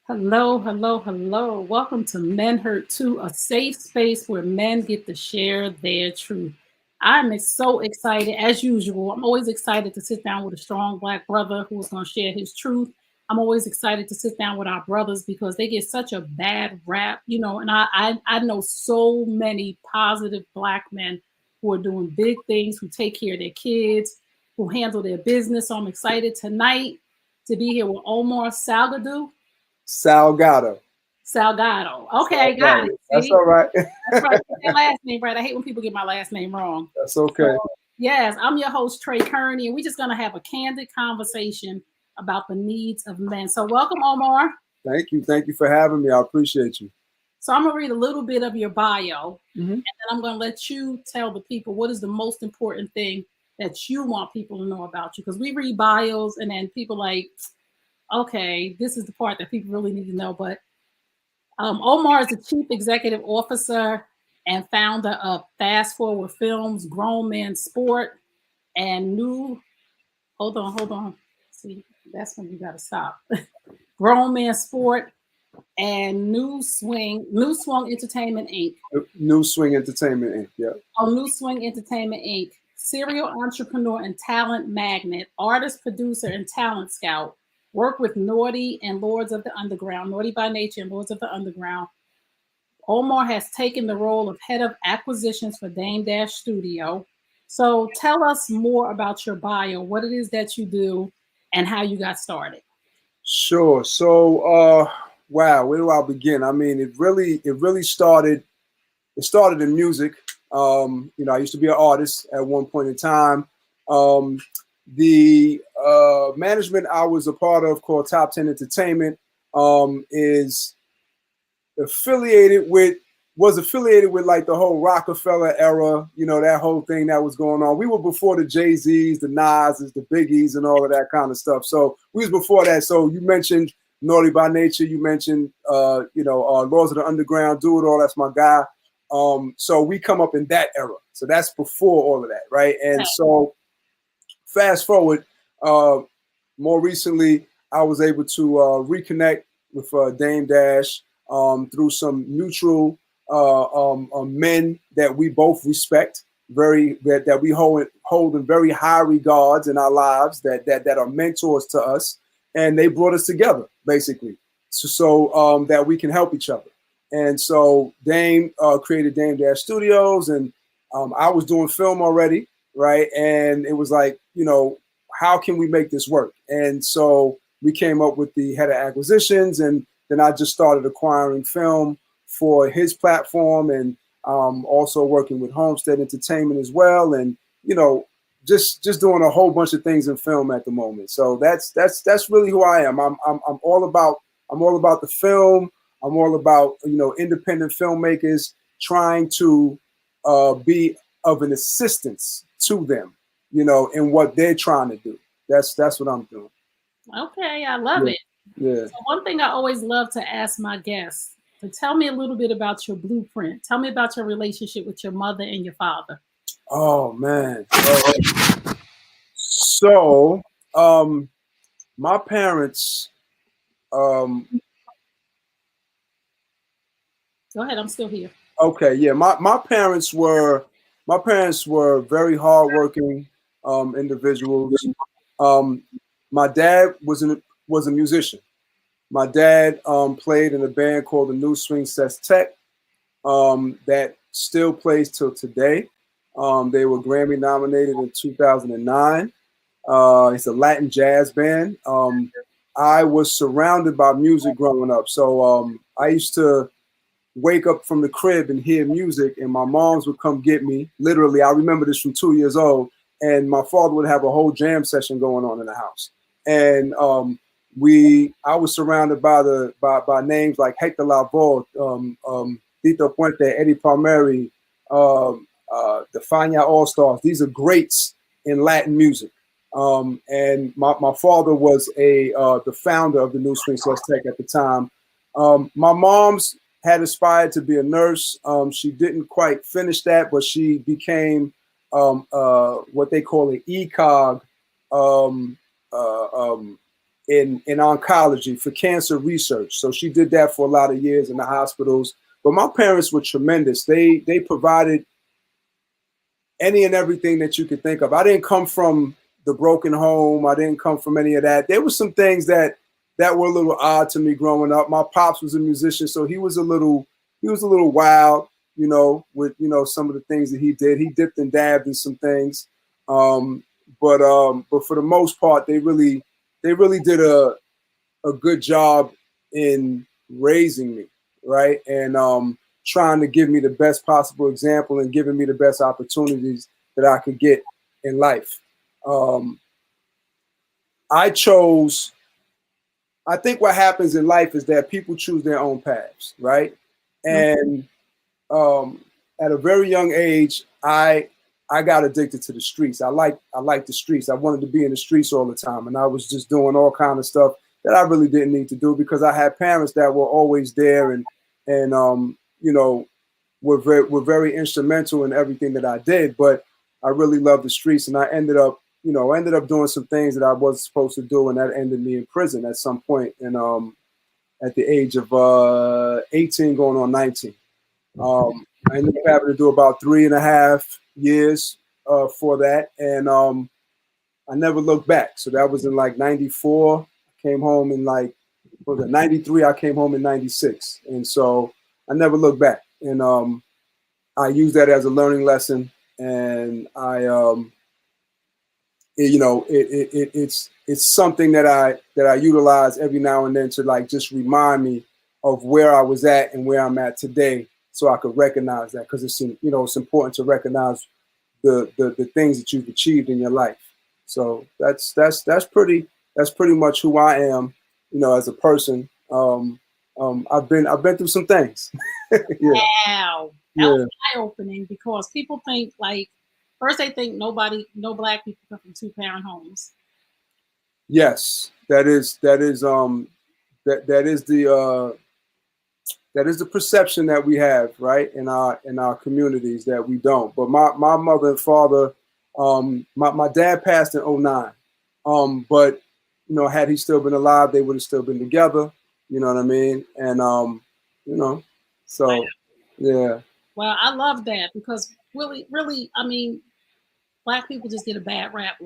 Hello, hello, hello. Welcome to Men Hurt Too, a safe space where men get to share their truth. I'm so excited, as usual. I'm always excited to sit down with a strong Black brother who's going to share his truth. I'm always excited to sit down with our brothers because they get such a bad rap, and I know so many positive Black men who are doing big things, who take care of their kids, who handle their business. So I'm excited tonight to be here with Omarr Salgado. Salgado. Salgado. Okay, got Salgado. it. That's See, all right. that's right. Get that last name right. I hate when people get my last name wrong. That's So, okay. yes, I'm your host, Trey Kearney, and we're just going to have a candid conversation about the needs of men. So, welcome, Omarr. Thank you. Thank you for having me. I appreciate you. So, I'm going to read a little bit of your bio, hmm and then I'm going to let you tell the people what is the most important thing that you want people to know about you. Because we read bios, and then people like, okay, this is the part that people really need to know. But Omarr is the chief executive officer and founder of Fast Forward Films, Grown Men Sport, and New. Hold on. See, that's when you got to stop. Grown Men Sport and New Swung Entertainment Inc. New Swing Entertainment Inc. Yeah. On New Swing Entertainment Inc. Serial entrepreneur and talent magnet, artist, producer, and talent scout. Work with Naughty and Lords of the Underground, Naughty by Nature and Lords of the Underground. Omarr has taken the role of head of acquisitions for Dame Dash Studio. So tell us more about your bio, what it is that you do, and how you got started. Sure. So, wow, where do I begin? I mean, it really started. It started in music. I used to be an artist at one point in time. The management I was a part of, called Top 10 Entertainment, is affiliated with was affiliated with like the whole Rockefeller era, that whole thing that was going on. We were before the Jay-Z's, the Nas's, the Biggies, and all of that kind of stuff. So we was before that. So you mentioned Naughty by Nature, you mentioned Laws of the Underground, Do It All, that's my guy. So we come up in that era. So that's before all of that, right? And so fast forward, more recently, I was able to reconnect with Dame Dash through some mutual men that we both respect, that we hold in very high regards in our lives, that are mentors to us, and they brought us together basically, so that we can help each other. And so Dame created Dame Dash Studios, and I was doing film already, right? And it was like, how can we make this work? And so we came up with the head of acquisitions, and then I just started acquiring film for his platform, and also working with Homestead Entertainment as well, and just doing a whole bunch of things in film at the moment. So that's really who I am. I'm all about the film. I'm all about independent filmmakers, trying to be of an assistance to them, in what they're trying to do. That's what I'm doing. Okay, I love Yeah. it. Yeah. So one thing I always love to ask my guests to tell me a little bit about your blueprint. Tell me about your relationship with your mother and your father. Oh man. So my parents, um, Go ahead, I'm still here. okay, yeah, my parents were very hardworking individuals. Um, my dad was a musician. My dad played in a band called the New Swing Sestet, that still plays till today. They were Grammy nominated in 2009. It's a Latin jazz band. I was surrounded by music growing up, so I used to wake up from the crib and hear music, and my moms would come get me. Literally, I remember this from 2 years old, and my father would have a whole jam session going on in the house. And I was surrounded by names like Hector Lavoe, Tito Puente, Eddie Palmieri, the Fania All Stars. These are greats in Latin music. And my father was the founder of the New Swing Tech at the time. My mom's had aspired to be a nurse. She didn't quite finish that, but she became what they call an ECOG in oncology for cancer research. So she did that for a lot of years in the hospitals. But my parents were tremendous. They provided any and everything that you could think of. I didn't come from the broken home. I didn't come from any of that. There were some things that were a little odd to me growing up. My pops was a musician, so he was a little wild, with some of the things that he did. He dipped and dabbed in some things. But for the most part, they really did a good job in raising me, right? And trying to give me the best possible example and giving me the best opportunities that I could get in life. I think what happens in life is that people choose their own paths, right? And at a very young age, I got addicted to the streets. I like the streets. I wanted to be in the streets all the time, and I was just doing all kind of stuff that I really didn't need to do because I had parents that were always there and were very instrumental in everything that I did. But I really loved the streets, and I ended up doing some things that I wasn't supposed to do, and that ended me in prison at some point. And at the age of 18, going on 19, I ended up having to do about 3.5 years for that, and I never looked back. So that was in like 94. I came home in 93. I came home in 96, and so I never looked back. And I used that as a learning lesson, and it's something that I utilize every now and then to just remind me of where I was at and where I'm at today, so I could recognize that, because it's important to recognize the things that you've achieved in your life. So that's pretty much who I am, as a person. I've been through some things. Yeah. Wow, that was eye-opening, because people think first they think no black people come from 2-parent homes. Yes, that is the perception that we have, right, in our communities, that we don't. But my mother and father, my dad passed in 2009, but had he still been alive, they would have still been together. You know what I mean? And so yeah. Well, I love that, because really, I mean, black people just get a bad rap.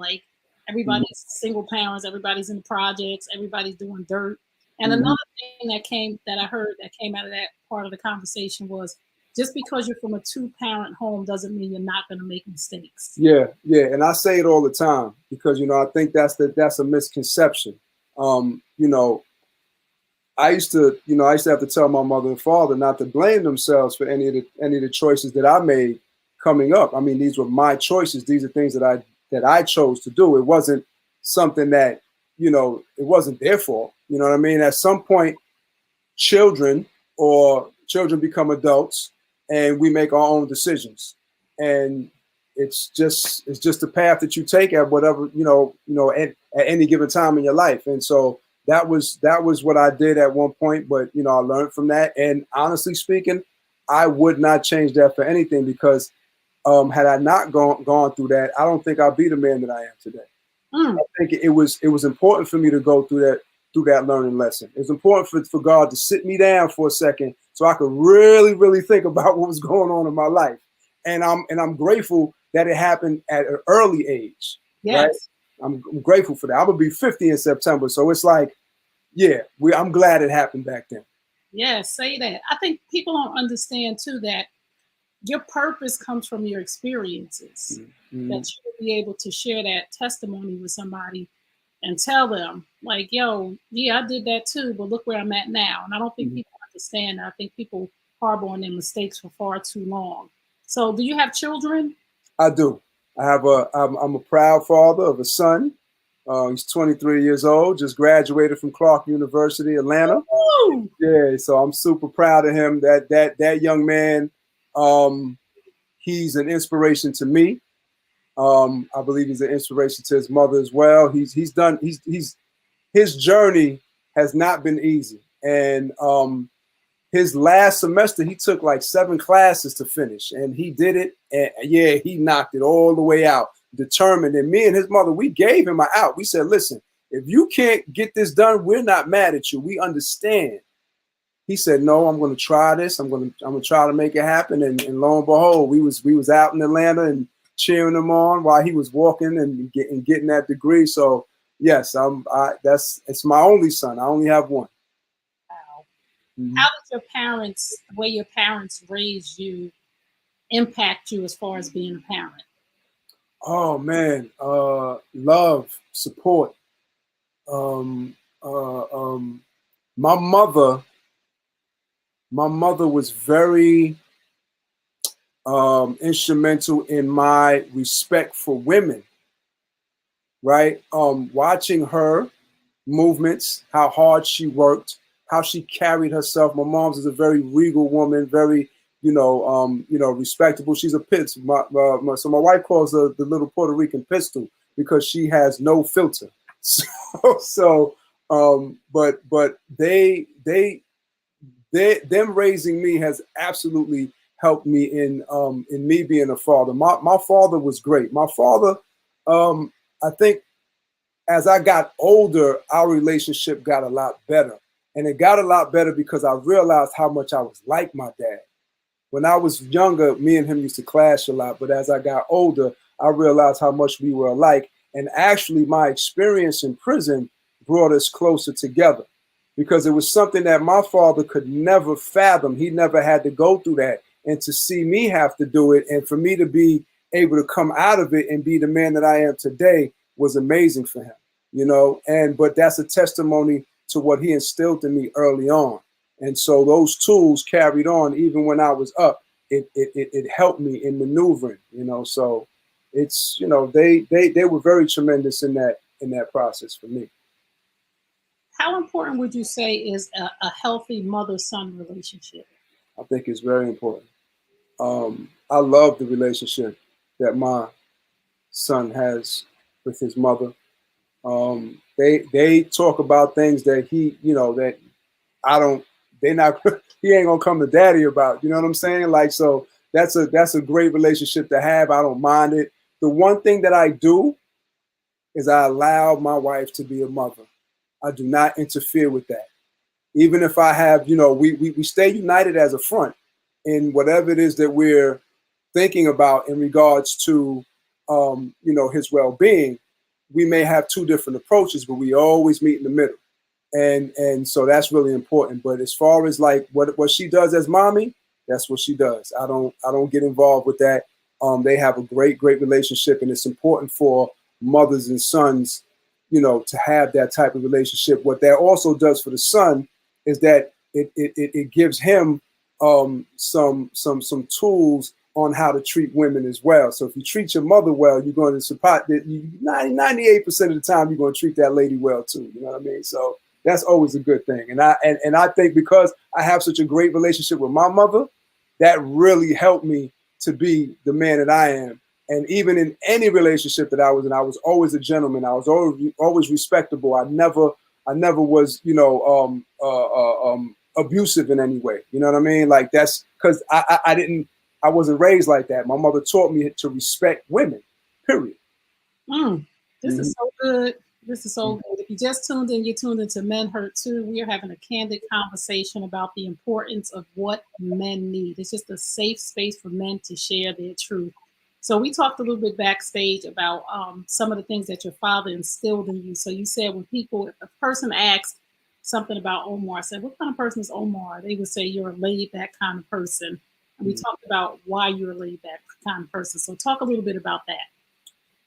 Everybody's single parents, everybody's in the projects, everybody's doing dirt. And another thing that I heard that came out of that part of the conversation was, just because you're from a 2-parent home doesn't mean you're not going to make mistakes. Yeah, and I say it all the time, because I think that's a misconception. I used to have to tell my mother and father not to blame themselves for any of the choices that I made coming up. I mean, these were my choices. These are things that I chose to do. It wasn't something that it wasn't their fault. You know what I mean? At some point, children become adults, and we make our own decisions. And it's just the path that you take at whatever at any given time in your life. And so that was what I did at one point. But I learned from that. And honestly speaking, I would not change that for anything, because had I not gone through that, I don't think I'd be the man that I am today. I think it was important for me to go through that learning lesson. It was important for God to sit me down for a second, so I could really, really think about what was going on in my life. And I'm grateful that it happened at an early age. Yes. Right? I'm grateful for that. I'm gonna be 50 in September, so it's I'm glad it happened back then. Yeah, say that. I think people don't understand too that your purpose comes from your experiences. That you will be able to share that testimony with somebody and tell them, yo, yeah, I did that too, but look where I'm at now. And I don't think people understand that. I think people harbor on their mistakes for far too long. So do you have children? I do. I'm a proud father of a son. He's 23 years old, just graduated from Clark University, Atlanta. Ooh. Yeah, so I'm super proud of him. That young man, he's an inspiration to me. I believe he's an inspiration to his mother as well. His journey has not been easy. And his last semester, he took 7 classes to finish, and he did it. And yeah, he knocked it all the way out, determined. And me and his mother, we gave him an out. We said, listen, If you can't get this done, we're not mad at you. We understand. He said, no, I'm going to try this. I'm going to try to make it happen. And lo and behold, we was out in Atlanta and cheering him on while he was walking and getting that degree. So yes, it's my only son. I only have one. Wow. Mm-hmm. How did your parents, the way your parents raised you, impact you as far as being a parent? Oh man, love, support. My mother was very instrumental in my respect for women, right? Watching her movements, how hard she worked, how she carried herself. My mom's is a very regal woman, very, respectable. She's a pit. So my wife calls her the little Puerto Rican pistol because she has no filter. But them raising me has absolutely helped me in me being a father. My father was great. My father, I think, as I got older, our relationship got a lot better, and it got a lot better because I realized how much I was like my dad. When I was younger, me and him used to clash a lot, but as I got older, I realized how much we were alike. And actually, my experience in prison brought us closer together because it was something that my father could never fathom. He never had to go through that. And to see me have to do it and for me to be able to come out of it and be the man that I am today was amazing for him, but that's a testimony to what he instilled in me early on. And so those tools carried on even when I was up. It helped me in maneuvering, so it's, they were very tremendous in that process for me. How important would you say is a healthy mother-son relationship? I think it's very important. I love the relationship that my son has with his mother. They talk about things that that I don't, he ain't gonna come to daddy about, you know what I'm saying? Like, so that's a great relationship to have. I don't mind it. The one thing that I do is I allow my wife to be a mother. I do not interfere with that. Even if I have, we stay united as a front in whatever it is that we're thinking about in regards to, his well-being. We may have two different approaches, but we always meet in the middle. And so that's really important. But as far as like what she does as mommy, that's what she does. I don't get involved with that. They have a great relationship, and it's important for mothers and sons, to have that type of relationship. What that also does for the son is that it gives him some tools on how to treat women as well. So if you treat your mother well, you're going to support that. 98% of the time, you're going to treat that lady well too. You know what I mean? So that's always a good thing. And I think because I have such a great relationship with my mother, that really helped me to be the man that I am. And even in any relationship that I was in, I was always a gentleman. I was always respectable. I never was, abusive in any way. You know what I mean? Like that's because I wasn't raised like that. My mother taught me to respect women, period. This is so good. This is so good. If you just tuned in, you tuned into Men Hurt Too. We are having a candid conversation about the importance of what men need. It's just a safe space for men to share their truth. So we talked a little bit backstage about some of the things that your father instilled in you. So you said if a person asked something about Omarr, I said, what kind of person is Omarr? They would say you're a laid back kind of person. And we talked about why you're a laid back kind of person. So talk a little bit about that.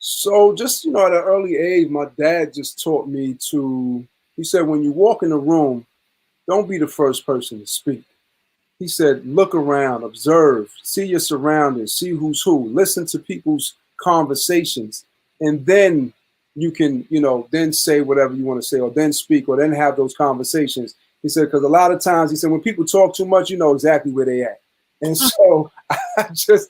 So just, at an early age, my dad just taught me he said, when you walk in a room, don't be the first person to speak. He said, look around, observe, see your surroundings, see who's who, listen to people's conversations, and then you can, then say whatever you want to say, or then speak, or then have those conversations. He said, because a lot of times, he said, when people talk too much, you know exactly where they at. And so I just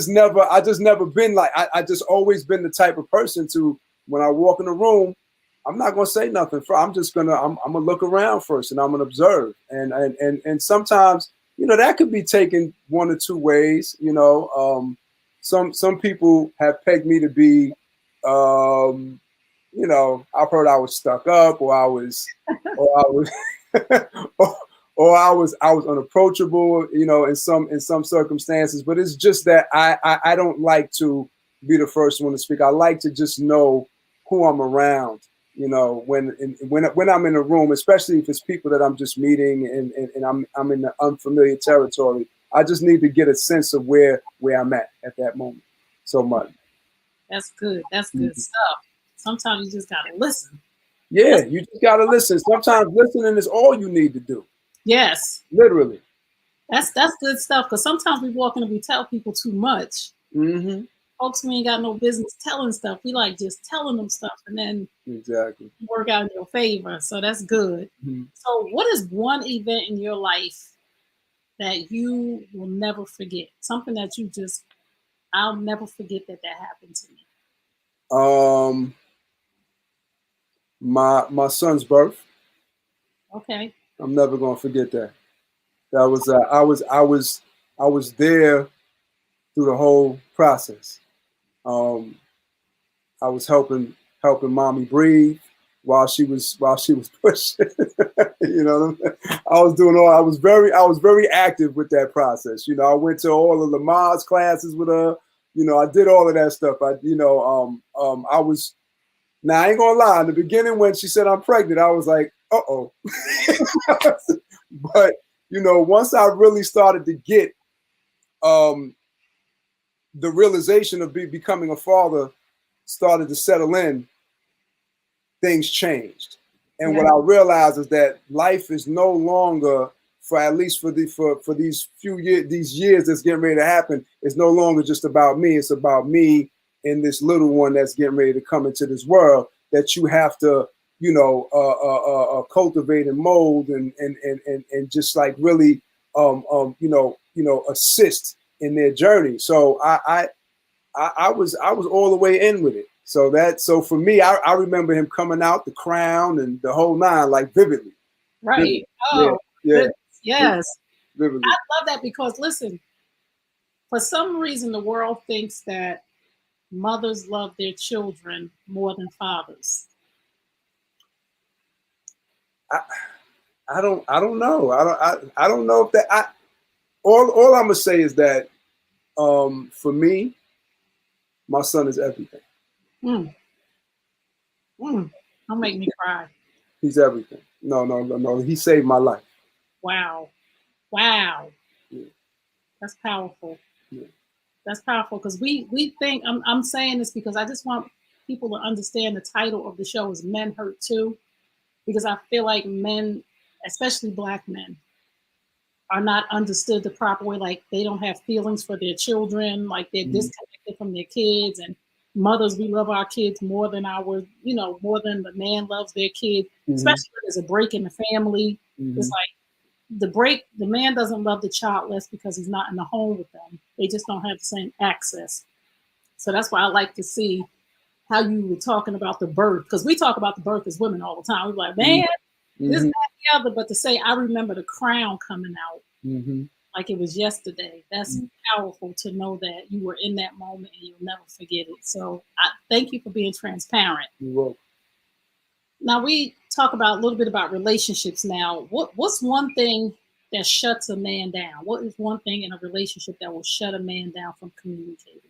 never been like, I just always been the type of person to, when I walk in a room, I'm not going to say nothing. I'm going to look around first, and I'm going to observe. And sometimes, that could be taken one or two ways. Some people have pegged me to be, you know, I've heard I was stuck up, or I was, or I was, I was unapproachable, you know, in some circumstances. But it's just that I don't like to be the first one to speak. I like to just know who I'm around, you know, when I'm in a room, especially if it's people that I'm just meeting and I'm in the unfamiliar territory. I just need to get a sense of where I'm at that moment. So much. That's good. That's good stuff. Sometimes you just gotta listen. Yeah, you just gotta listen. Sometimes listening is all you need to do. Yes. Literally. That's good stuff. Because sometimes we walk in and we tell people too much. Mm-hmm. Folks, we ain't got no business telling stuff. We like just telling them stuff and then Exactly work out in your favor. So that's good. Mm-hmm. So what is one event in your life that you will never forget? Something that you just, I'll never forget that happened to me. My son's birth. Okay. I'm never gonna forget that. That was I was there through the whole process. I was helping mommy breathe while she was pushing. You know, I was doing all. I was very active with that process. You know, I went to all of Lamar's classes with her. You know, I did all of that stuff. I was. Now I ain't gonna lie. In the beginning, when she said I'm pregnant, I was like, uh-oh. But you know, once I really started to get the realization of becoming a father started to settle in, things changed. And Yeah. what I realized is that life is no longer, for at least for these few years, these years that's getting ready to happen, it's no longer just about me. It's about me and this little one that's getting ready to come into this world that you have to, you know, cultivate and mold and just like really, you know, assist in their journey. So I was all the way in with it. So for me, I remember him coming out, the crown and the whole nine, like vividly. Right. Vividly. Oh, yeah. yes. Vividly. I love that because listen, for some reason the world thinks that mothers love their children more than fathers. I don't know. I don't know if that. All I'm gonna say is that for me, my son is everything. Mm. Don't make me cry. He's everything. No. He saved my life. Wow. Yeah. That's powerful. Yeah. That's powerful because we think I'm saying this because I just want people to understand the title of the show is Men Hurt Too, because I feel like men, especially black men, are not understood the proper way. Like they don't have feelings for their children, like they're disconnected from their kids. And mothers, we love our kids more than more than the man loves their kids, especially when there's a break in the family. It's like the man doesn't love the child less because he's not in the home with them. They just don't have the same access. So that's why I like to see how you were talking about the birth, because we talk about the birth as women all the time. We're like, man, this, that, the other. But to say, I remember the crown coming out like it was yesterday. That's powerful to know that you were in that moment and you'll never forget it. So I thank you for being transparent. You're welcome. Now we talk about a little bit about relationships now. What's one thing that shuts a man down? What is one thing in a relationship that will shut a man down from communicating?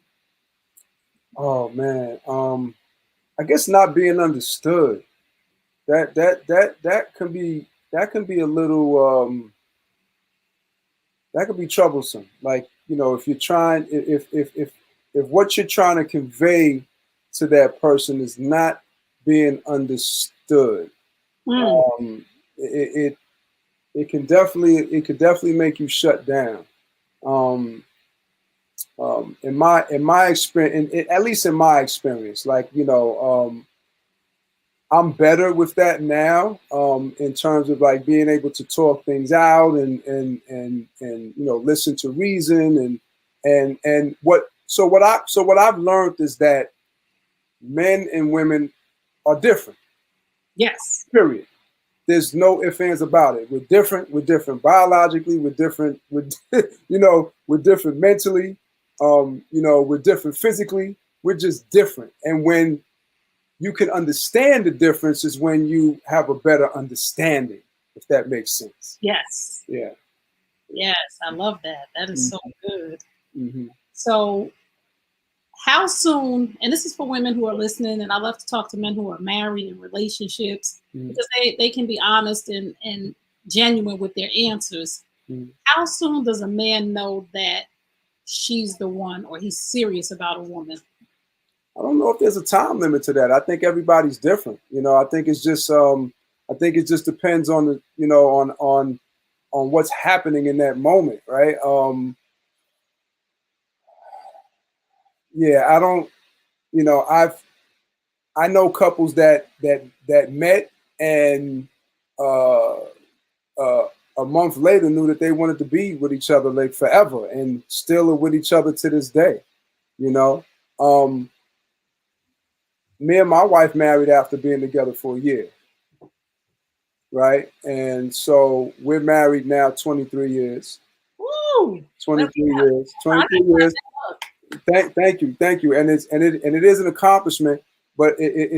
Oh man, I guess not being understood. That can be a little that could be troublesome. Like, you know, if you're trying, if what you're trying to convey to that person is not being understood, it could definitely make you shut down. In my experience, at least in my experience, like, you know, I'm better with that now, in terms of like being able to talk things out and you know, listen to reason and what I've learned is that men and women are different. Yes. Period. There's no ifs, ands about it. We're different. We're different biologically. We're different. You know, we're different mentally. You know, we're different physically. We're just different. And when you can understand the differences when you have a better understanding, if that makes sense. Yes. Yeah. Yes, I love that. That is so good. Mm-hmm. So how soon, and this is for women who are listening, and I love to talk to men who are married in relationships because they can be honest and genuine with their answers. How soon does a man know that she's the one or he's serious about a woman? I don't know if there's a time limit to that. I think everybody's different. I think it's just I think it just depends on the on what's happening in that moment, right? Yeah, I don't. I know couples that met and uh, uh, a month later knew that they wanted to be with each other like forever and still are with each other to this day. You know, me and my wife married after being together for a year, right? And so we're married now 23 years. Woo! 23 years. 23 years. Thank you. And it is an accomplishment, but it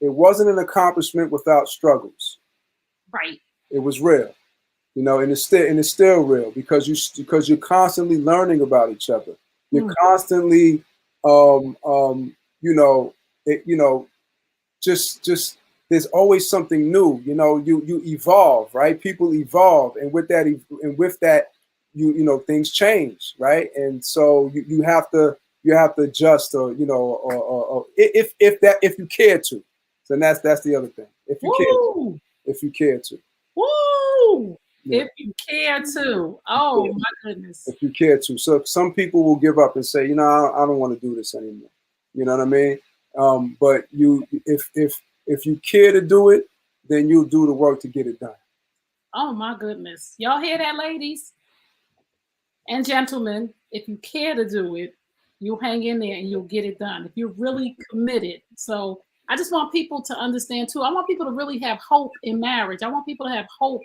wasn't an accomplishment without struggles. Right. It was real, and it's still real because you're constantly learning about each other. You're constantly, just there's always something new. You evolve, right? People evolve, and with that, things change, right? And so you have to adjust, or if you care to. So that's the other thing. If you care to. Woo! Yeah. If you care to. Oh my goodness. If you care to. So some people will give up and say, I don't want to do this anymore. You know what I mean? But if you care to do it, then you'll do the work to get it done. Oh my goodness. Y'all hear that, ladies and gentlemen? If you care to do it, you'll hang in there and you'll get it done. If you're really committed. So I just want people to understand too. I want people to really have hope in marriage. I want people to have hope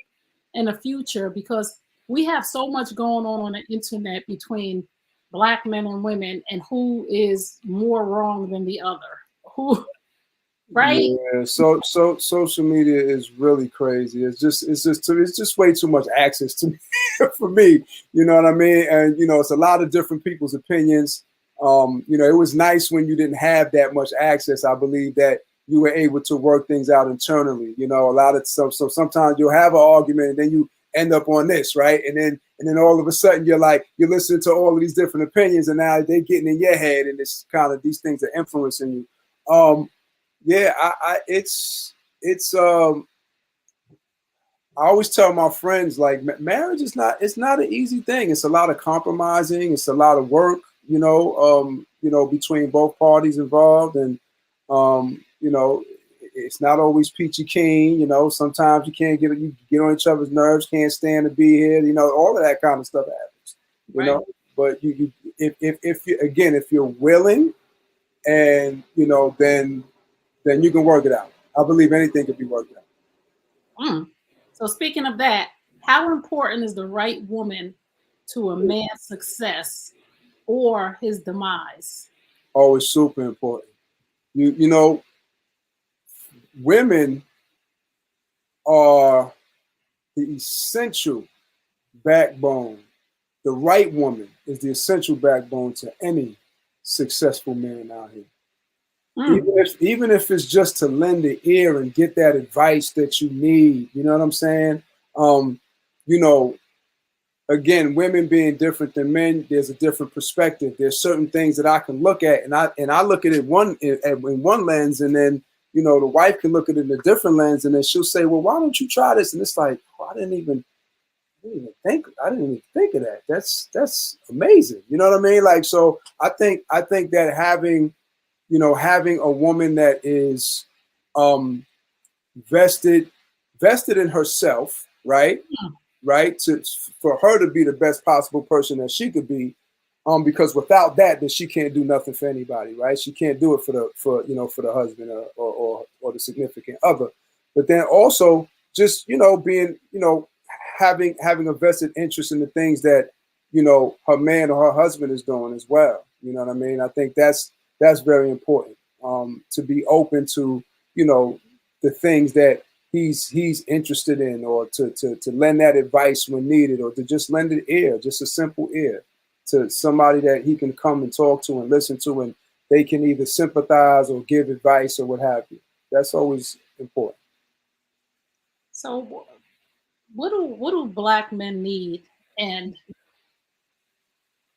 in the future because we have so much going on the internet between Black men and women, and who is more wrong than the other. Who, right? Yeah. So social media is really crazy. It's just way too much access to me for me. You know what I mean? And it's a lot of different people's opinions. It was nice when you didn't have that much access. I believe that you were able to work things out internally. A lot of stuff. So sometimes you'll have an argument and then you end up on this, right? And then all of a sudden you're listening to all of these different opinions, and now they're getting in your head, and it's kind of these things are influencing you. Yeah, I always tell my friends, like, marriage it's not an easy thing. It's a lot of compromising. It's a lot of work, between both parties involved, and it's not always peachy keen. Sometimes you get on each other's nerves, can't stand to be here. All of that kind of stuff happens. Right. But if you're willing, and then you can work it out. I believe anything can be worked out. So speaking of that, how important is the right woman to a man's success or his demise? Oh, it's super important. Women are the essential backbone. The right woman is the essential backbone to any successful man out here. Even if it's just to lend an ear and get that advice that you need, you know what I'm saying? Again, women being different than men, there's a different perspective. There's certain things that I can look at, and I look at it in one lens, and then the wife can look at it in a different lens, and then she'll say, "Well, why don't you try this?" And it's like, oh, I didn't even think of that. That's amazing. You know what I mean? Like, so I think that having a woman that is vested in herself, right? Right, for her to be the best possible person that she could be, because without that, then she can't do nothing for anybody, right? She can't do it for the husband or the significant other. But then also just being having a vested interest in the things that her man or her husband is doing as well. You know what I mean? I think that's very important. to be open to, the things that he's interested in, or to lend that advice when needed, or to just lend an ear, just a simple ear to somebody that he can come and talk to and listen to, and they can either sympathize or give advice or what have you. That's always important. So what do Black men need? And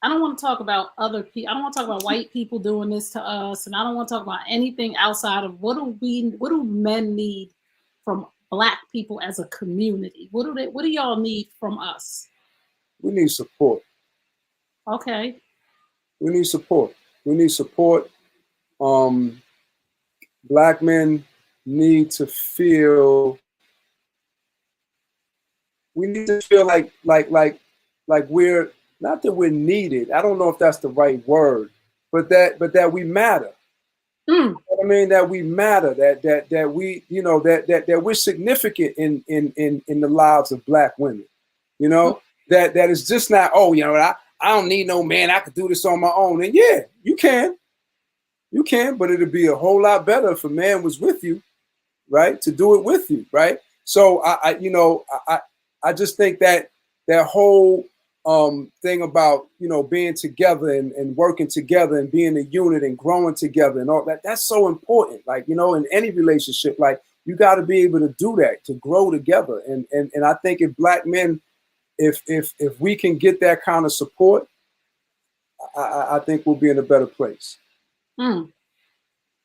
I don't want to talk about other people. I don't want to talk about white people doing this to us, and I don't want to talk about anything outside of what do men need from Black people as a community? What do y'all need from us? We need support. Okay. We need support. We need support. Black men need to feel. We need to feel like we're, not that we're needed. I don't know if that's the right word, but that we matter. You know what I mean, that we matter. That we, that we're significant in the lives of Black women. That it's just not, I don't need no man. I could do this on my own. And yeah, you can, but it'd be a whole lot better if a man was with you, right? To do it with you, right? So I just think that whole thing about, being together and working together and being a unit and growing together and all that, that's so important. Like, in any relationship, like, you got to be able to do that, to grow together. And I think if Black men, if we can get that kind of support, I think we'll be in a better place. Now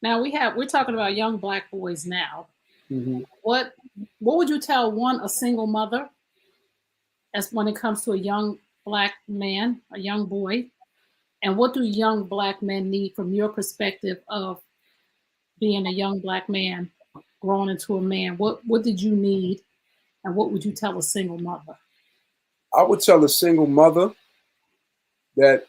we're talking about young Black boys now. Mm-hmm. What would you tell a single mother, as when it comes to a young Black man, a young boy, and what do young Black men need from your perspective of being a young Black man growing into a man? What did you need, and what would you tell a single mother? I would tell a single mother that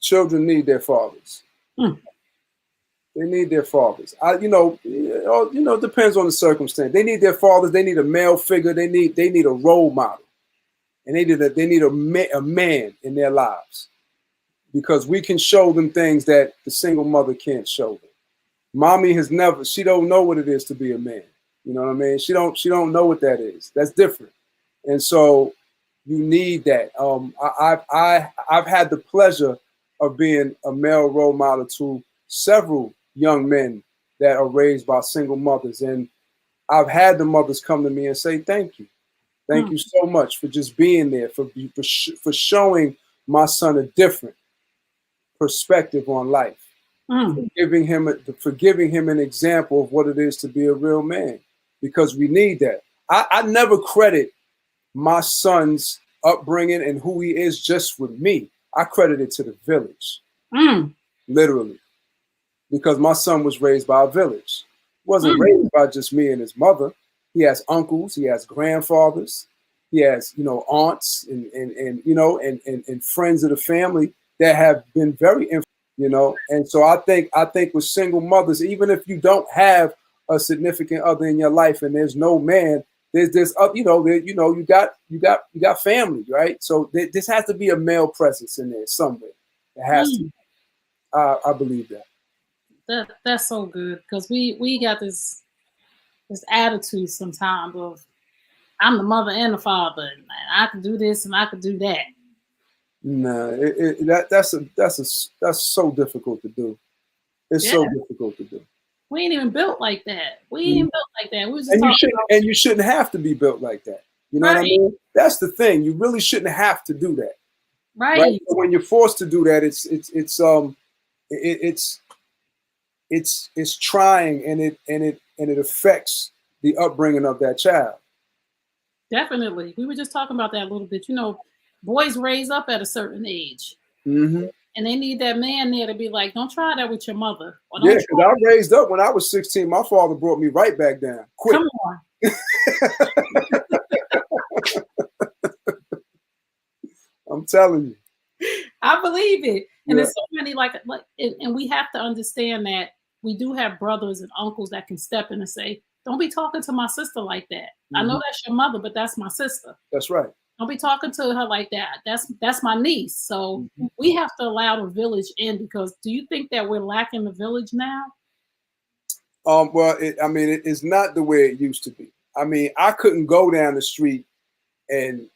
children need their fathers. They need their fathers. It depends on the circumstance. They need their fathers. They need a male figure. They need a role model, and they need a man in their lives, because we can show them things that the single mother can't show them. Mommy she don't know what it is to be a man. You know what I mean? She don't know what that is. That's different, and so you need that. I've had the pleasure of being a male role model to several young men that are raised by single mothers. And I've had the mothers come to me and say, thank you. Thank you so much for just being there, for showing my son a different perspective on life, for giving him an example of what it is to be a real man, because we need that. I never credit my son's upbringing and who he is just with me. I credit it to the village, literally. Because my son was raised by a village. He wasn't raised by just me and his mother. He has uncles, he has grandfathers, he has, aunts and friends of the family that have been very influential, And so I think with single mothers, even if you don't have a significant other in your life and there's no man, there's this you got family, right? So this has to be a male presence in there somewhere. It has to. I believe that. That's so good, because we got this attitude sometimes of, I'm the mother and the father, and I can do this and I can do that. No, that's so difficult to do. It's so difficult to do. We ain't even built like that. We was just and you shouldn't have to be built like that. You know what I mean? That's the thing. You really shouldn't have to do that. Right. But when you're forced to do that, it's trying, and it affects the upbringing of that child. Definitely. We were just talking about that a little bit. Boys raise up at a certain age. And they need that man there to be like, don't try that with your mother. Yeah, because I raised up when I was 16. My father brought me right back down. Quick. Come on. I'm telling you. I believe it. And there's so many and we have to understand that we do have brothers and uncles that can step in and say, don't be talking to my sister like that. I know that's your mother, but that's my sister. That's right. Don't be talking to her like that. That's my niece. So we have to allow the village in, because do you think that we're lacking the village now? Well, it's not the way it used to be. I mean, I couldn't go down the street and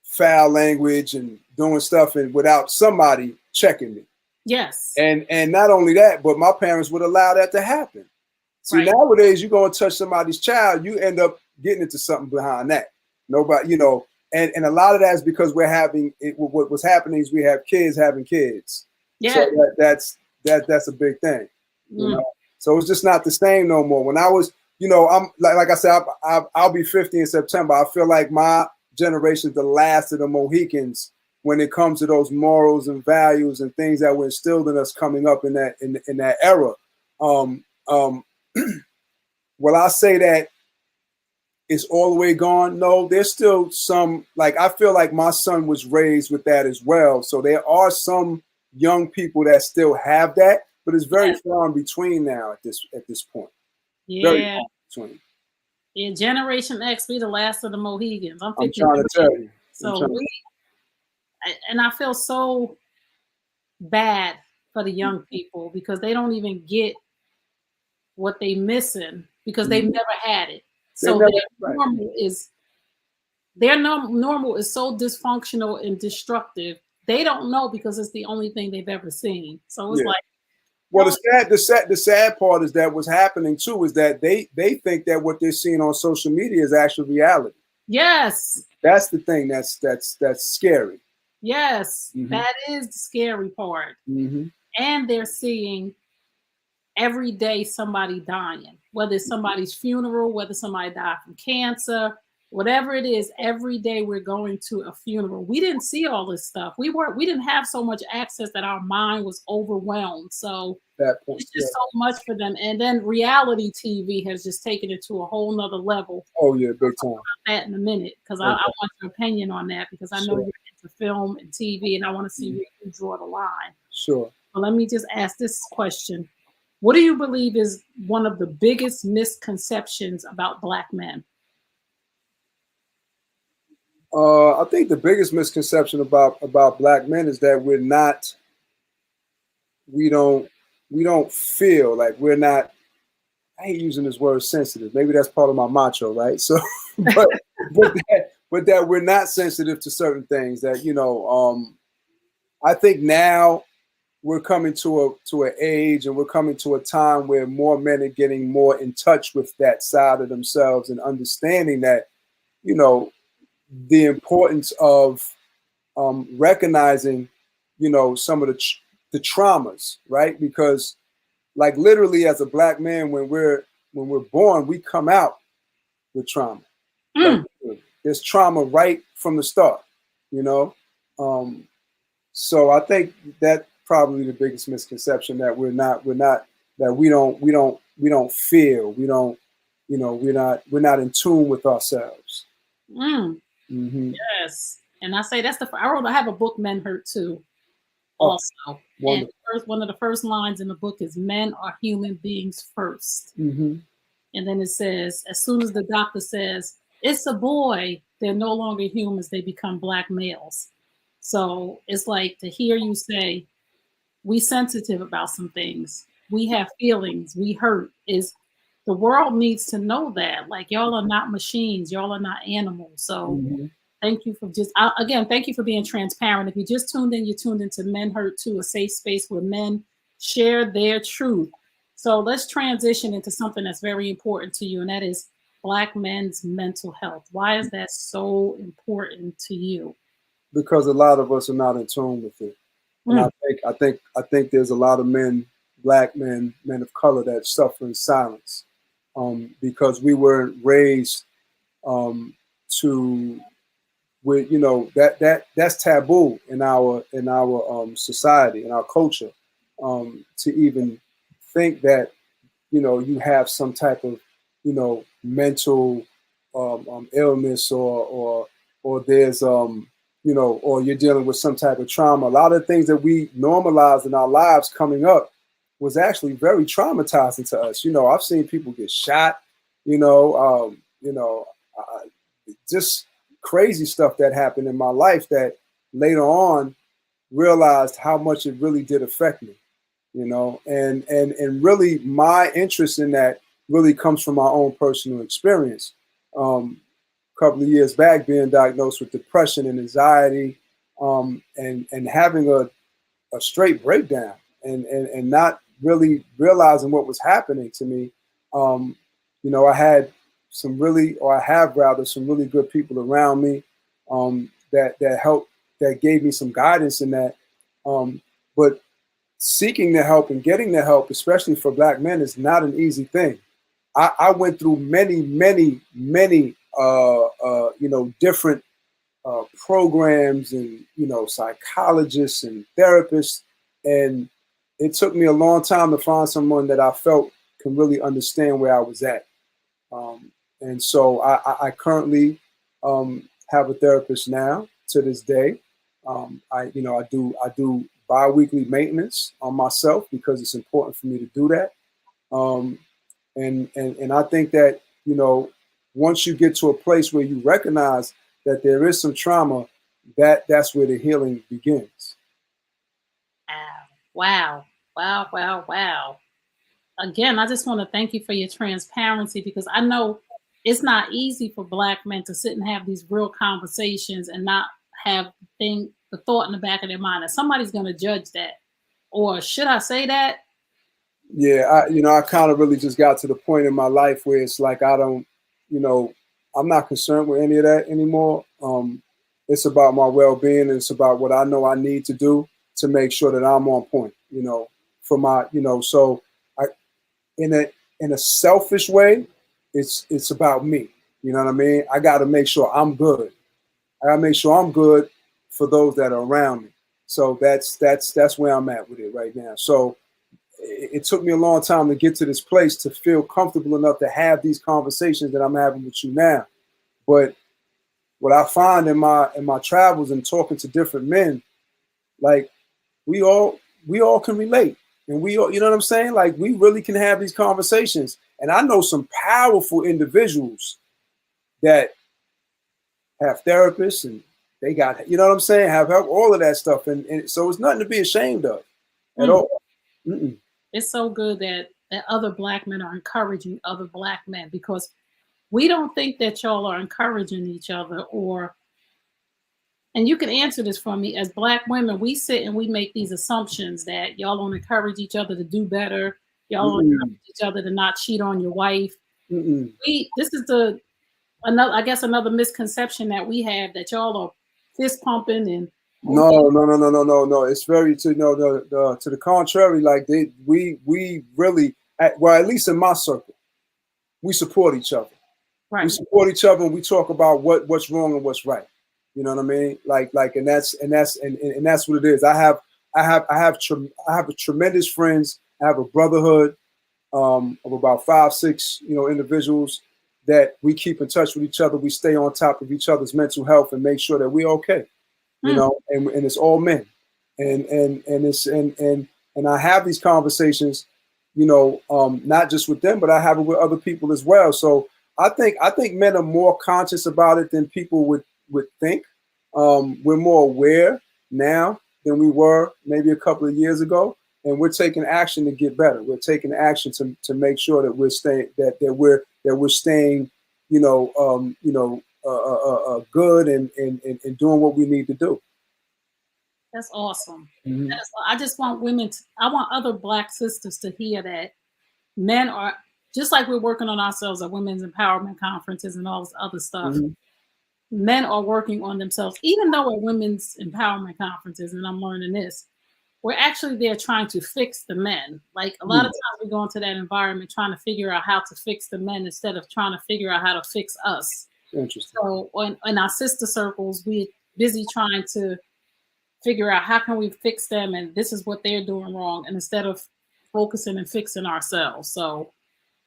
foul language and doing stuff and without somebody checking me. Yes. And not only that, but my parents would allow that to happen. See, Right. nowadays you go and touch somebody's child, you end up getting into something behind that. Nobody, and a lot of that is because what was happening is we have kids having kids. Yeah. So that's a big thing. So it's just not the same no more. When I was, I'm like I said, I'll be 50 in September. I feel like my generation is the last of the Mohicans when it comes to those morals and values and things that were instilled in us coming up in that era. Will I say that it's all the way gone? No, there's still some, I feel like my son was raised with that as well. So there are some young people that still have that, but it's very far in between now at this point. Yeah. Very far in between. Yeah, Generation X, we the last of the Mohegans. I'm trying to tell you. So and I feel so bad for the young people, because they don't even get what they missing, because they've never had it. So their normal is so dysfunctional and destructive. They don't know, because it's the only thing they've ever seen. So it's like, well, the sad part is that what's happening too is that they think that what they're seeing on social media is actual reality. Yes, that's the thing that's scary. Yes, that is the scary part. And they're seeing every day somebody dying, whether it's somebody's funeral, whether somebody died from cancer, whatever it is. Every day we're going to a funeral. We didn't see all this stuff. We didn't have so much access that our mind was overwhelmed. So it's just so much for them. And then reality TV has just taken it to a whole nother level. Oh yeah, big time. I'll talk about that in a minute, because I want your opinion on that, because I know you're into film and TV, and I want to see where you draw the line. Sure. Well, let me just ask this question. What do you believe is one of the biggest misconceptions about Black men? I think the biggest misconception about Black men is that we don't feel like we're not. I hate using this word sensitive. Maybe that's part of my macho, right? So, but that we're not sensitive to certain things. That I think now we're coming to an age, and we're coming to a time where more men are getting more in touch with that side of themselves and understanding that, the importance of recognizing, some of the traumas, right? Because, like, literally as a Black man, when we're born, we come out with trauma. Like, there's trauma right from the start, So I think that probably the biggest misconception, that we don't feel, we're not in tune with ourselves. Yes, and I say I have a book, Men Hurt Too, also. And one of the first lines in the book is, "Men are human beings first." And then it says, as soon as the doctor says it's a boy, they're no longer humans; they become Black males. So it's like, to hear you say, we sensitive about some things, we have feelings, we hurt, is the world needs to know that, like, y'all are not machines, y'all are not animals. So thank you for thank you for being transparent. If you just tuned in, you tuned into Men Hurt Too, a safe space where men share their truth. So let's transition into something that's very important to you, and that is Black men's mental health. Why is that so important to you? Because a lot of us are not in tune with it. And I think there's a lot of men, Black men, men of color, that suffer in silence, because we weren't raised that's taboo in our society, in our culture, to even think that you have some type of mental illness, or there's or you're dealing with some type of trauma. A lot of things that we normalized in our lives coming up was actually very traumatizing to us. I've seen people get shot, just crazy stuff that happened in my life that later on realized how much it really did affect me, you know, and really my interest in that really comes from my own personal experience. A couple of years back, being diagnosed with depression and anxiety, and having a straight breakdown, and not really realizing what was happening to me. You know, I had some really, or I have rather, some really good people around me, that helped, that gave me some guidance in that. But seeking the help and getting the help, especially for Black men, is not an easy thing. I went through many, you know, different programs and, you know, psychologists and therapists. And it took me a long time to find someone that I felt can really understand where I was at. And so I currently have a therapist now to this day. I do bi-weekly maintenance on myself because it's important for me to do that. And I think that, you know, once you get to a place where you recognize that there is some trauma, that's where the healing begins. Wow. Again, I just want to thank you for your transparency, because I know it's not easy for Black men to sit and have these real conversations and not have the thought in the back of their mind that somebody's going to judge that, or should I say that? Yeah, I kind of really just got to the point in my life where it's like I don't, you know, I'm not concerned with any of that anymore. It's about my well-being, and it's about what I know I need to do to make sure that I'm on point, you know, for my, you know, so in a selfish way, it's about me. You know what I mean? I got to make sure I'm good. I got to make sure I'm good for those that are around me. So that's where I'm at with it right now. So it took me a long time to get to this place to feel comfortable enough to have these conversations that I'm having with you now. But what I find in my travels and talking to different men, like we all can relate. And we all, you know what I'm saying? Like we really can have these conversations. And I know some powerful individuals that have therapists, and they got, you know what I'm saying, have help, all of that stuff. And so it's nothing to be ashamed of at all. Mm-mm. It's so good that other Black men are encouraging other Black men, because we don't think that y'all are encouraging each other. And you can answer this for me. As Black women, we sit and we make these assumptions that y'all don't encourage each other to do better. Y'all don't encourage each other to not cheat on your wife. This is another misconception that we have, that y'all are fist pumping and No. It's very to the contrary. Like we really, well, at least in my circle, we support each other. Right. We support each other, and we talk about what's wrong and what's right. You know what I mean? Like, and that's what it is. I have tremendous friends. I have a brotherhood of about 5-6, you know, individuals that we keep in touch with each other. We stay on top of each other's mental health and make sure that we're okay. You know, and it's all men, and I have these conversations, you know, not just with them, but I have it with other people as well. So I think men are more conscious about it than people would think. We're more aware now than we were maybe a couple of years ago, and we're taking action to get better. We're taking action to make sure that we're staying good and doing what we need to do. That's awesome. I just want I want other Black sisters to hear that men are, just like we're working on ourselves at women's empowerment conferences and all this other stuff. Men are working on themselves, even though at women's empowerment conferences, and I'm learning this, we're actually there trying to fix the men. Like a lot of times we go into that environment trying to figure out how to fix the men instead of trying to figure out how to fix us. Interesting. So in our sister circles, we're busy trying to figure out how can we fix them, and this is what they're doing wrong, and instead of focusing and fixing ourselves. So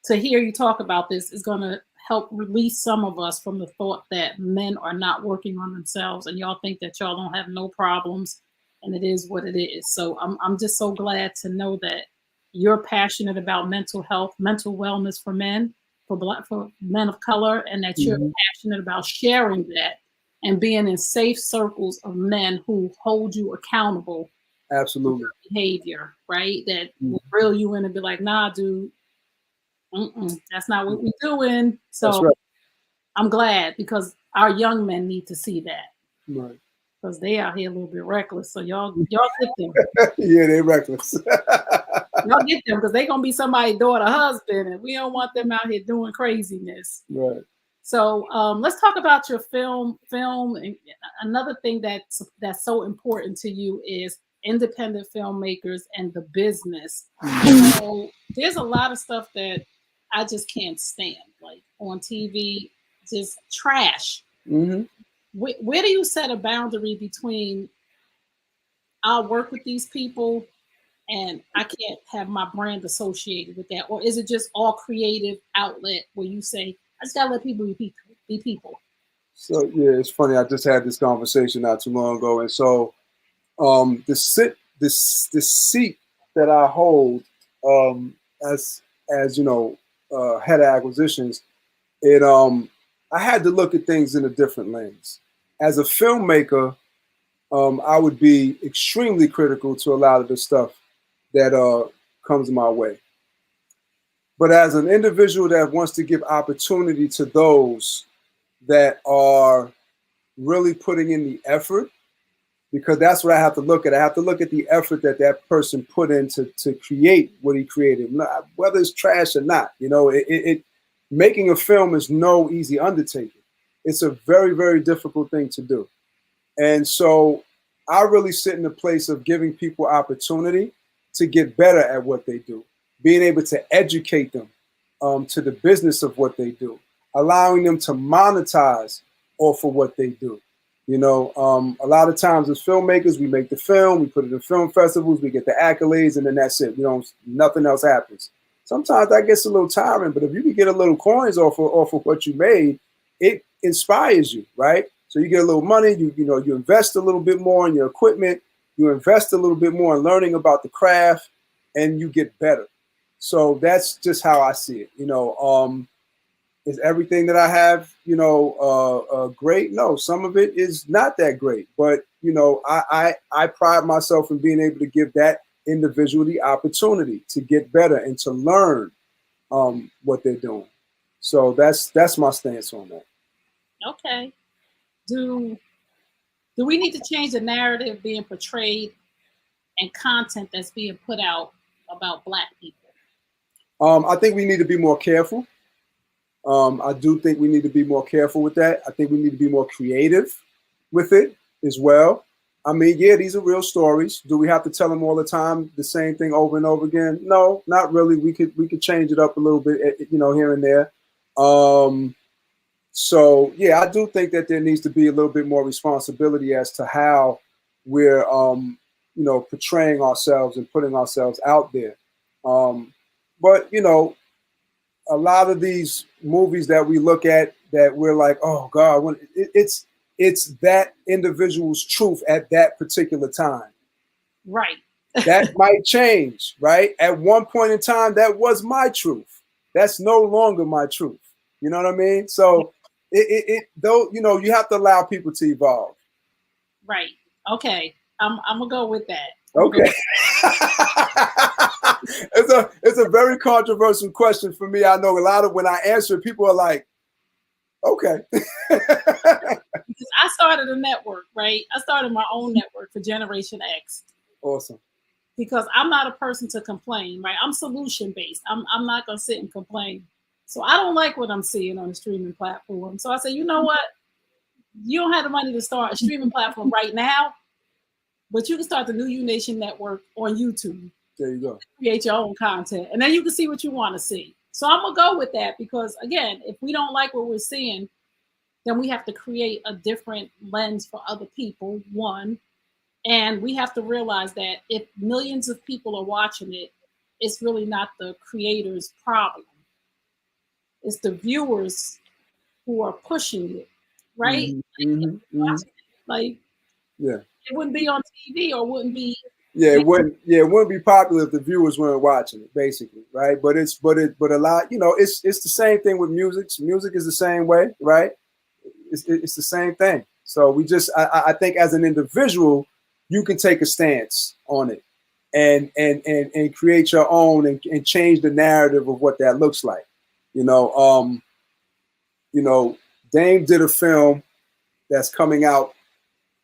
to hear you talk about this is going to help release some of us from the thought that men are not working on themselves, and y'all think that y'all don't have no problems, and it is what it is. So I'm just so glad to know that you're passionate about mental health, mental wellness for men, for men of color, and that you're passionate about sharing that and being in safe circles of men who hold you accountable Absolutely. for behavior, right? That Mm. will reel you in and be like, nah, dude, that's not what we're doing. That's So right. I'm glad, because our young men need to see that, Right. because they out here a little bit reckless. So y'all get them. Yeah, they're reckless. Y'all get them, because they're gonna be somebody's daughter, husband, and we don't want them out here doing craziness. Right. So let's talk about your film. And another thing that's so important to you is independent filmmakers and the business. So there's a lot of stuff that I just can't stand, like on TV, just trash. Mm-hmm. Where do you set a boundary between I'll work with these people and I can't have my brand associated with that? Or is it just all creative outlet where you say, I just gotta let people be people? So yeah, it's funny. I just had this conversation not too long ago, and so the seat that I hold as you know, head of acquisitions, it I had to look at things in a different lens. As a filmmaker, I would be extremely critical to a lot of the stuff that comes my way. But as an individual that wants to give opportunity to those that are really putting in the effort, because that's what I have to look at. I have to look at the effort that that person put in to create what he created, whether it's trash or not. You know, making a film is no easy undertaking. It's a very, very difficult thing to do. And so I really sit in the place of giving people opportunity to get better at what they do, being able to educate them to the business of what they do, allowing them to monetize off of what they do. You know, a lot of times as filmmakers, we make the film, we put it in film festivals, we get the accolades, and then that's it. You know, nothing else happens. Sometimes that gets a little tiring, but if you can get a little coins off of what you made, it inspires you, right? So you get a little money, you invest a little bit more in your equipment, you invest a little bit more in learning about the craft, and you get better. So that's just how I see it. You know, is everything that I have, great? No, some of it is not that great. But you know, I pride myself in being able to give that individual the opportunity to get better and to learn what they're doing. So that's my stance on that. Okay. Do we need to change the narrative being portrayed and content that's being put out about Black people? I think we need to be more careful. I do think we need to be more careful with that. I think we need to be more creative with it as well. I mean, yeah, these are real stories. Do we have to tell them all the time the same thing over and over again? No, not really. We could change it up a little bit, here and there. So yeah, I do think that there needs to be a little bit more responsibility as to how we're, portraying ourselves and putting ourselves out there. But a lot of these movies that we look at that we're like, oh God, it's that individual's truth at that particular time. Right. That might change, right? At one point in time, that was my truth. That's no longer my truth. You know what I mean? So you have to allow people to evolve. Right. Okay. I'm gonna go with that. Okay. It's a very controversial question for me. I know a lot of when I answer, people are like, okay. Because I started a network, right? I started my own network for Generation X. Awesome. Because I'm not a person to complain, right? I'm solution based. I'm not gonna sit and complain. So I don't like what I'm seeing on the streaming platform. So I say, you know what? You don't have the money to start a streaming platform right now, but you can start the New You Nation Network on YouTube. There you go. Create your own content, and then you can see what you want to see. So I'm gonna go with that because again, if we don't like what we're seeing, then we have to create a different lens for other people. One, and we have to realize that if millions of people are watching it, it's really not the creator's problem. It's the viewers who are pushing it, right? Mm-hmm. Mm-hmm. Like, yeah, it wouldn't be on TV or wouldn't be. Yeah, it wouldn't be popular if the viewers weren't watching it, basically, right? But a lot, it's the same thing with music. Music is the same way, right? It's the same thing. So I think as an individual, you can take a stance on it and create your own and change the narrative of what that looks like. You know, Dame did a film that's coming out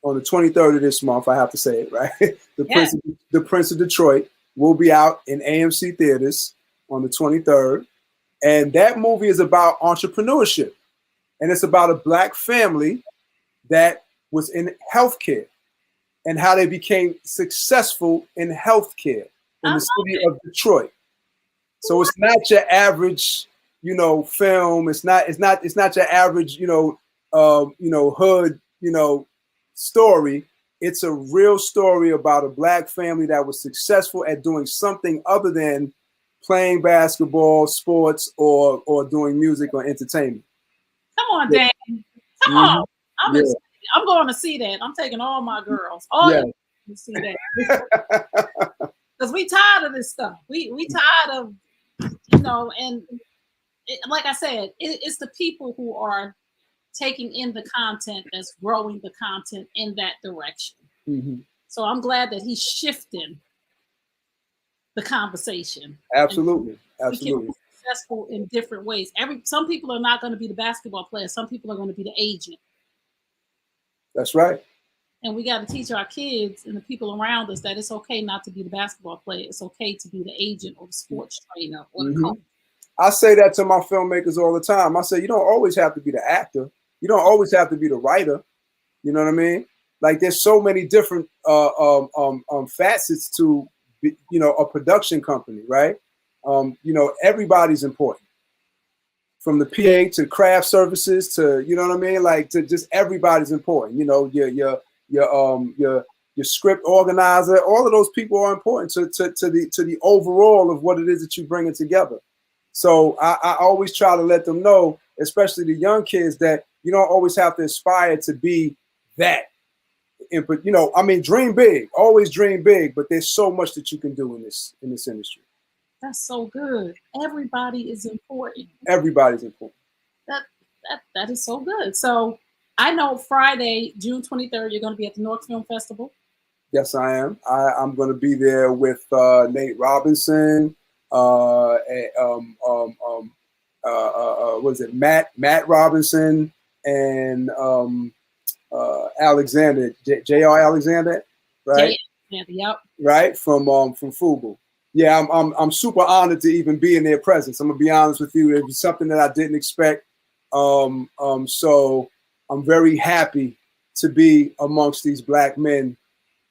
on the 23rd of this month. I have to say it right. The Prince of Detroit will be out in AMC theaters on the 23rd, and that movie is about entrepreneurship, and it's about a Black family that was in healthcare and how they became successful in healthcare in the city of Detroit. So it's not your average, film. It's not your average, hood, story. It's a real story about a Black family that was successful at doing something other than playing basketball, sports, or doing music or entertainment. Come on, Dan. Come on. I'm going to see that. I'm taking all my girls. To see that. Because we tired of this stuff. We tired of, and like I said, it's the people who are taking in the content that's growing the content in that direction. Mm-hmm. So I'm glad that he's shifting the conversation. Absolutely. We can be successful in different ways. Some people are not going to be the basketball player. Some people are going to be the agent. That's right. And we got to teach our kids and the people around us that it's okay not to be the basketball player. It's okay to be the agent or the sports trainer or the coach. I say that to my filmmakers all the time. I say, you don't always have to be the actor. You don't always have to be the writer. You know what I mean? Like there's so many different facets to, a production company, right? Everybody's important. From the PA to craft services to, you know what I mean? Like to just everybody's important. Your script organizer, all of those people are important to the overall of what it is that you're bringing together. So I always try to let them know, especially the young kids, that you don't always have to aspire to be that. But dream big, always dream big. But there's so much that you can do in this industry. That's so good. Everybody is important. Everybody's important. That is so good. So I know Friday, June 23rd, you're going to be at the North Film Festival. Yes, I am. I'm going to be there with Nate Robinson. What is it? Matt Robinson and Alexander, J.R. Alexander, right? Yep. Right from Fubu. Yeah, I'm super honored to even be in their presence. I'm gonna be honest with you. It was something that I didn't expect. So I'm very happy to be amongst these Black men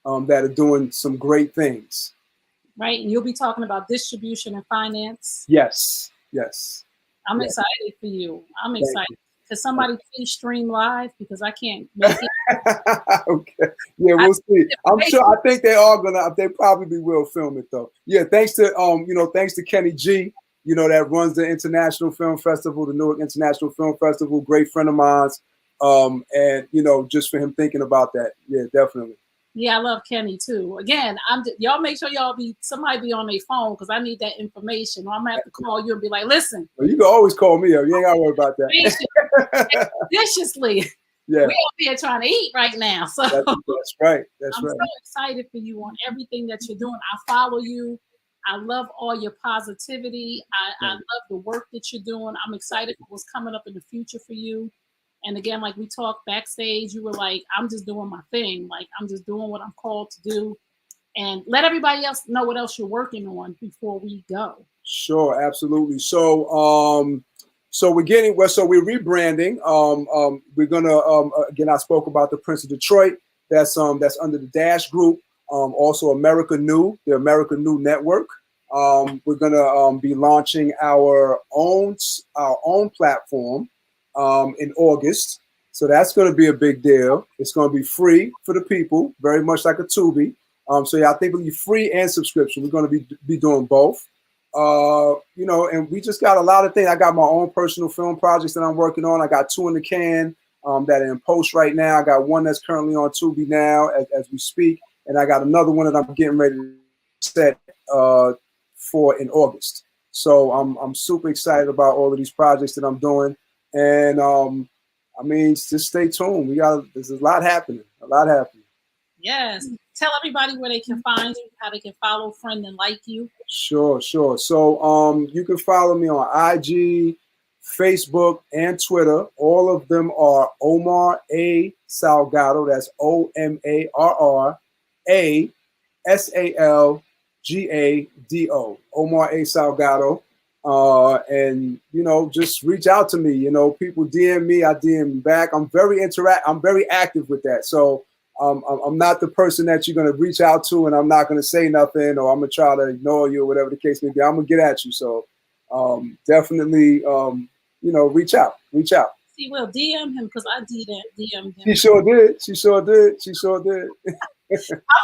that are doing some great things. Right, and you'll be talking about distribution and finance. Yes. I'm excited for you. I'm excited. Can somebody please stream live because I can't make it. Okay. Yeah, we'll see. I'm sure. I think they are gonna. They probably will film it though. Yeah. Thanks to Kenny G. That runs the International Film Festival, the Newark International Film Festival. Great friend of mine. And just for him thinking about that. Yeah, definitely. Yeah, I love Kenny too. Again, y'all make sure somebody be on their phone because I need that information. Or I'm gonna have to call you and be like, listen. Well, you can always call me up. You ain't gotta worry about that. Expeditiously. Yeah. We're up here trying to eat right now. So that's right. I'm so excited for you on everything that you're doing. I follow you. I love all your positivity. I love the work that you're doing. I'm excited for what's coming up in the future for you. And again, like we talked backstage, you were like, I'm just doing my thing. Like, I'm just doing what I'm called to do. And let everybody else know what else you're working on before we go. Sure, absolutely. So we're rebranding. We're gonna again, I spoke about the Prince of Detroit. That's under the Dash Group. Also America New, the America New Network. We're gonna be launching our own platform in August. So that's going to be a big deal. It's going to be free for the people, very much like a Tubi. So yeah, I think it'll be free and subscription. We're going to be doing both. And we just got a lot of things. I got my own personal film projects that I'm working on. I got 2 in the can that are in post right now. I got one that's currently on Tubi now as we speak. And I got another one that I'm getting ready to set for in August. So I'm super excited about all of these projects that I'm doing. And I mean, just stay tuned. There's a lot happening. A lot happening. Yes. Tell everybody where they can find you, how they can follow, friend, and like you. Sure. So you can follow me on IG, Facebook, and Twitter. All of them are Omarr A. Salgado. That's Omarr A. Salgado. Omarr A. Salgado. And just reach out to me. People DM me, I DM back. I'm very active with that. So I'm not the person that you're going to reach out to, and I'm not going to say nothing, or I'm going to try to ignore you, or whatever the case may be. I'm going to get at you. So definitely, reach out. See, well, DM him, because I DM him. She sure did.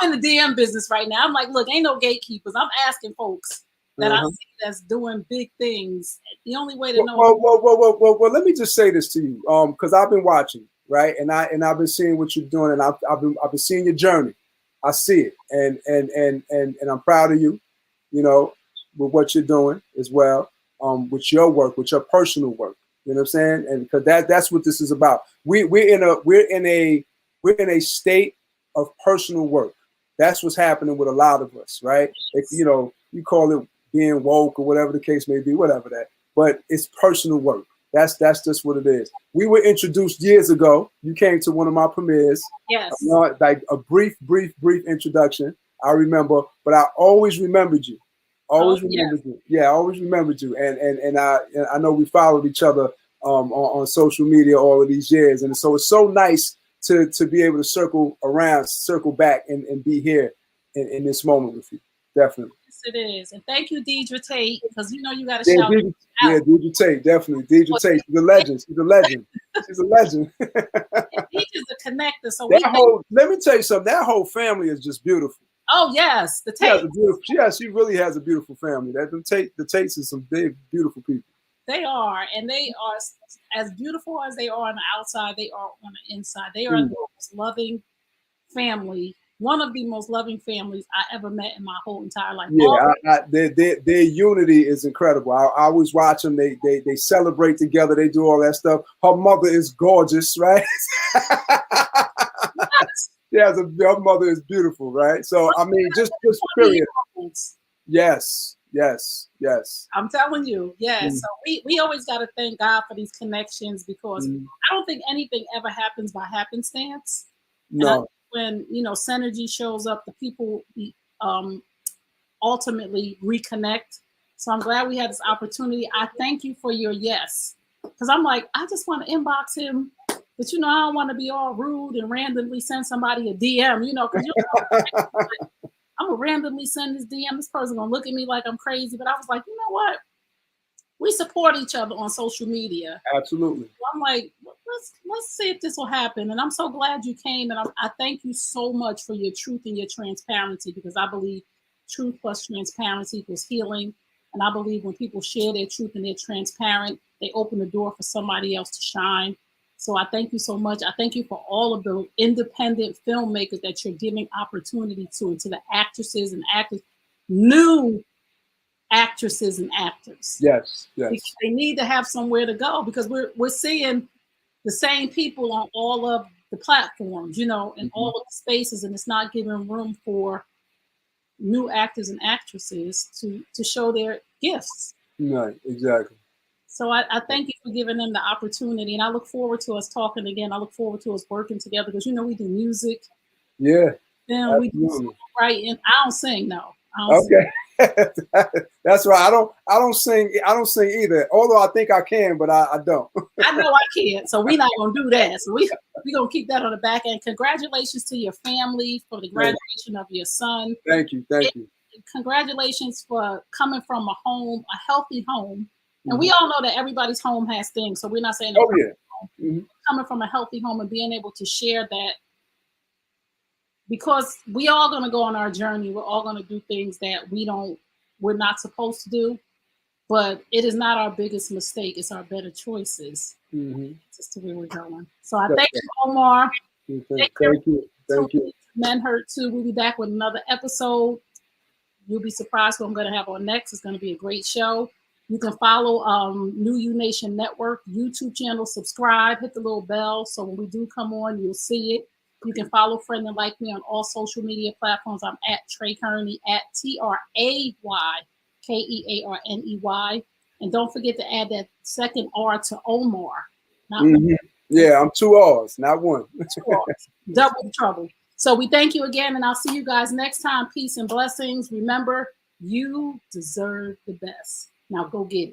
I'm in the DM business right now. I'm like, look, ain't no gatekeepers. I'm asking folks that I see that's doing big things. The only way to know. Well, let me just say this to you, because I've been watching. Right, and I've been seeing what you're doing, and I've been seeing your journey. I see it, and I'm proud of you, with what you're doing as well, with your work, with your personal work. You know what I'm saying? And because that's what this is about. We're in a state of personal work. That's what's happening with a lot of us, right? You call it being woke or whatever the case may be, whatever that. But it's personal work. That's just what it is. We were introduced years ago. You came to one of my premieres. Yes. Like a brief introduction. I remember, but I always remembered you. You. Yeah, I always remembered you. And I know we followed each other on social media all of these years. And so it's so nice to be able to circle back and be here in this moment with you. Definitely. Yes, it is. And thank you, Deidre Tate, because you got to shout out. Yeah, Deidre Tate, definitely. Deidre Tate, she's a legend. She's a legend. Deidre's a connector. So let me tell you something. That whole family is just beautiful. Oh yes, the Tate. She really has a beautiful family. The Tates are some big, beautiful people. They are, and they are as beautiful as they are on the outside. They are on the inside. They are the most loving family. One of the most loving families I ever met in my whole entire life. Yeah, their unity is incredible. I always watch them. They celebrate together. They do all that stuff. Her mother is gorgeous, right? Yes. Her mother is beautiful, right? So I mean, just period. Yes. I'm telling you, yes. So we always got to thank God for these connections, because I don't think anything ever happens by happenstance. No. When synergy shows up, the people ultimately reconnect. So I'm glad we had this opportunity. I thank you for your yes, because I'm like, I just want to inbox him, but I don't want to be all rude and randomly send somebody a DM, because I'm gonna randomly send this DM. This person gonna look at me like I'm crazy, but I was like, you know what? We support each other on social media. Absolutely. So I'm like, let's see if this will happen. And I'm so glad you came. And I thank you so much for your truth and your transparency, because I believe truth plus transparency equals healing. And I believe when people share their truth and they're transparent, they open the door for somebody else to shine. So I thank you so much. I thank you for all of the independent filmmakers that you're giving opportunity to, and to the actresses and actors, new actresses and actors. Yes. Because they need to have somewhere to go, because we're seeing the same people on all of the platforms, in all of the spaces, and it's not giving room for new actors and actresses to show their gifts. Right, exactly. So I thank you for giving them the opportunity, and I look forward to us talking again. I look forward to us working together, because we do music. Yeah. Then we do writing. I don't sing, no. Okay. That's right. I don't sing either. Although I think I can, but I don't. I know I can't. So we're not gonna do that. So we're gonna keep that on the back end. Congratulations to your family for the graduation of your son. Thank you. Congratulations for coming from a healthy home. And we all know that everybody's home has things. So we're not saying coming from a healthy home and being able to share that, because we all going to go on our journey. We're all going to do things that we're not supposed to do, but it is not our biggest mistake. It's our better choices. Just to where we're going. So I thank you, Omarr. Thank you. Men Hurt Too. We'll be back with another episode. You'll be surprised what I'm going to have on next. It's going to be a great show. You can follow New U Nation Network YouTube channel, subscribe, hit the little bell so when we do come on, you'll see it. You can follow Friend and Like Me on all social media platforms. I'm at Trey Kearney, at TrayKearney. And don't forget to add that second R to Omarr. Not one. Yeah, I'm 2 R's, not 1. 2 R's. Double the trouble. So we thank you again, and I'll see you guys next time. Peace and blessings. Remember, you deserve the best. Now go get it.